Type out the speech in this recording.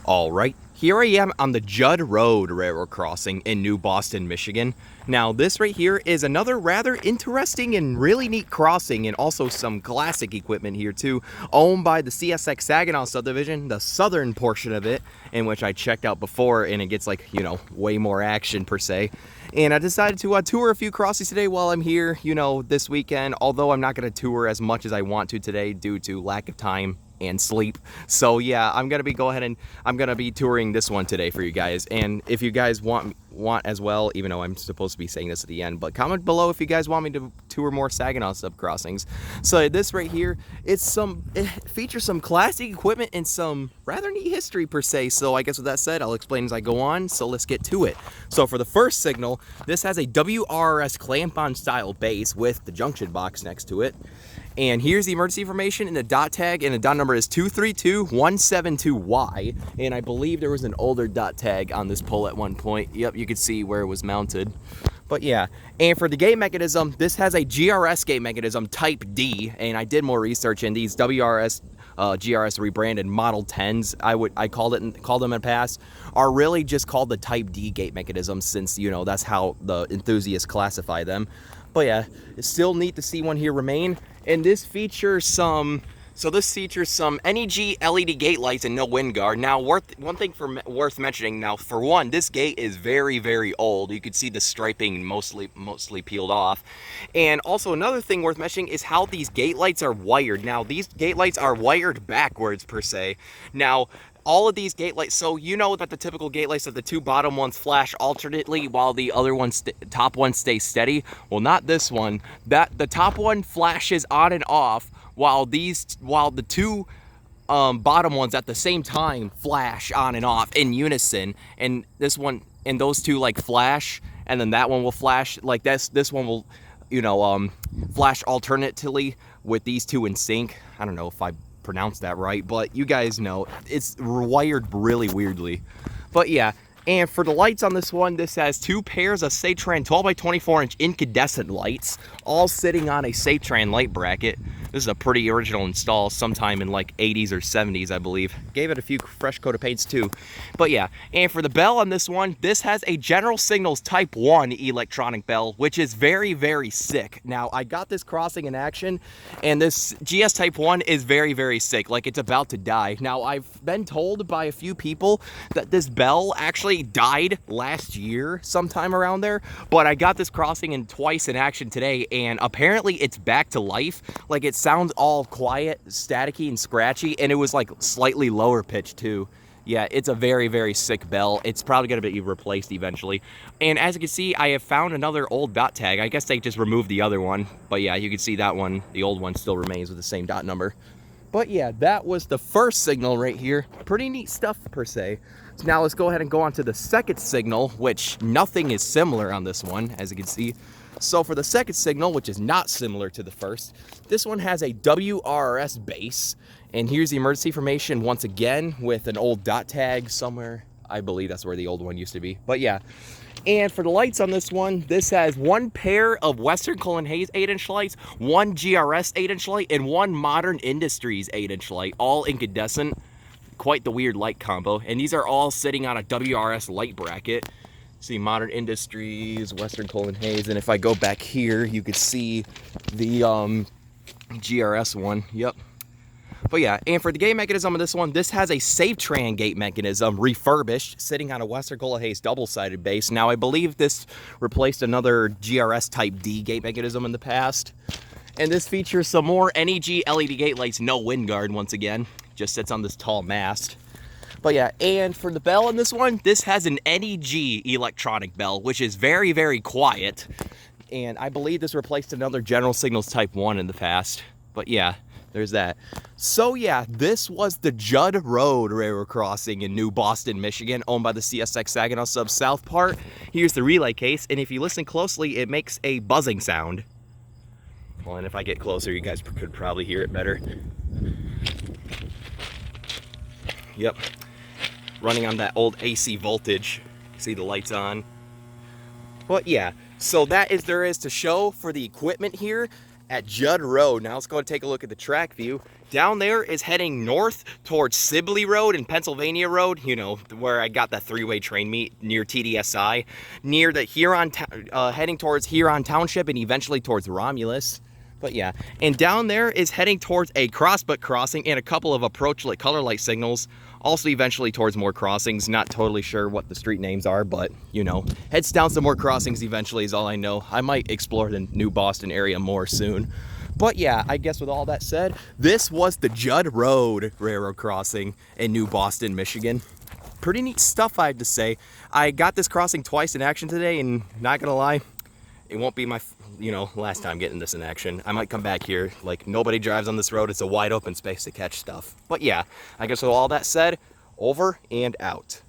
All right, here I am on the Judd Road railroad crossing in New Boston, Michigan. Now this right here is another rather interesting and really neat crossing, and also some classic equipment here too, owned by the CSX Saginaw Subdivision, the southern portion of it, in which I checked out before, and it gets like, you know, way more action per se. And I decided to tour a few crossings today while I'm here, you know, this weekend, although I'm not going to tour as much as I want to today due to lack of time and sleep. So yeah, I'm gonna be touring this one today for you guys. And if you guys want as well, even though I'm supposed to be saying this at the end, but comment below if you guys want me to tour more Saginaw sub crossings. So this right here, it features some classic equipment and some rather neat history per se. So I guess with that said, I'll explain as I go on. So let's get to it. So for the first signal, this has a WRS clamp-on style base with the junction box next to it. And here's the emergency information and the dot tag, and the dot number is 232172Y. And I believe there was an older dot tag on this pole at one point. Yep, you could see where it was mounted. But yeah, and for the gate mechanism, this has a GRS gate mechanism type D, and I did more research, in these WRS GRS rebranded Model 10s, I called them in the past, are really just called the Type D gate mechanism, since, you know, that's how the enthusiasts classify them. But yeah, it's still neat to see one here remain. And this features some NEG LED gate lights and no wind guard. Now, one thing worth mentioning. Now, for one, this gate is very, very old. You could see the striping mostly peeled off. And also another thing worth mentioning is how these gate lights are wired. Now, these gate lights are wired backwards per se. Now, all of these gate lights, so you know that the typical gate lights of the two bottom ones flash alternately while the other top one stays steady. Well, not this one. The top one flashes on and off while the two bottom ones at the same time flash on and off in unison. And this one and those two like flash, and then that one will flash like this. This one will, you know, flash alternately with these two in sync. I don't know if I pronounce that right, but you guys know it's wired really weirdly. But yeah, and for the lights on this one, this has two pairs of Satran 12 by 24 inch incandescent lights, all sitting on a Satran light bracket. This is a pretty original install, sometime in like 80s or 70s, I believe. Gave it a few fresh coat of paints too. But yeah, and for the bell on this one, this has a General Signals Type 1 electronic bell, which is very, very sick. Now, I got this crossing in action, and this GS Type 1 is very, very sick. Like, it's about to die. Now, I've been told by a few people that this bell actually died last year, sometime around there, but I got this crossing twice in action today, and apparently it's back to life. Like, it sounds all quiet, staticky, and scratchy, and it was like slightly lower pitched too. Yeah, it's a very, very sick bell. It's probably going to be replaced eventually. And as you can see, I have found another old dot tag. I guess they just removed the other one, but yeah, you can see that one, the old one, still remains with the same dot number. But yeah, that was the first signal right here. Pretty neat stuff per se. So now let's go ahead and go on to the second signal, which nothing is similar on this one, as you can see. So for the second signal, which is not similar to the first, this one has a WRS base. And here's the emergency information once again with an old dot tag somewhere. I believe that's where the old one used to be. But yeah. And for the lights on this one, this has one pair of Western Cullen Hayes 8-inch lights, one GRS 8-inch light, and one Modern Industries 8-inch light, all incandescent. Quite the weird light combo. And these are all sitting on a WRS light bracket. See, Modern Industries, Western Cullen Hayes, and if I go back here, you could see the GRS one. Yep. But yeah, and for the gate mechanism of this one, this has a Satran gate mechanism refurbished, sitting on a Western Cullen Hayes double-sided base. Now, I believe this replaced another GRS Type D gate mechanism in the past. And this features some more NEG LED gate lights, no wind guard once again. Just sits on this tall mast. But yeah, and for the bell in this one, this has an NEG electronic bell, which is very, very quiet. And I believe this replaced another General Signals Type 1 in the past. But yeah, there's that. So yeah, this was the Judd Road railroad crossing in New Boston, Michigan, owned by the CSX Saginaw Sub South part. Here's the relay case, and if you listen closely, it makes a buzzing sound. Well, and if I get closer, you guys could probably hear it better. Yep. Running on that old AC voltage. See the lights on. But yeah, so that is there is to show for the equipment here. at Judd Road. Now let's go and take a look at the track view. Down there is heading north towards Sibley Road and Pennsylvania Road, you know, where I got that three-way train meet near TDSI, near the Huron, heading towards Huron Township and eventually towards Romulus. But yeah, and down there is heading towards a crossbuck crossing and a couple of approach color light signals. Also eventually towards more crossings. Not totally sure what the street names are, but you know, heads down some more crossings eventually is all I know. I might explore the New Boston area more soon. But yeah, I guess with all that said, this was the Judd Road Railroad Crossing in New Boston, Michigan. Pretty neat stuff, I have to say. I got this crossing twice in action today, and not gonna lie, it won't be my, you know, last time getting this in action. I might come back here. Like, nobody drives on this road. It's a wide open space to catch stuff. But yeah, I guess with all that said, over and out.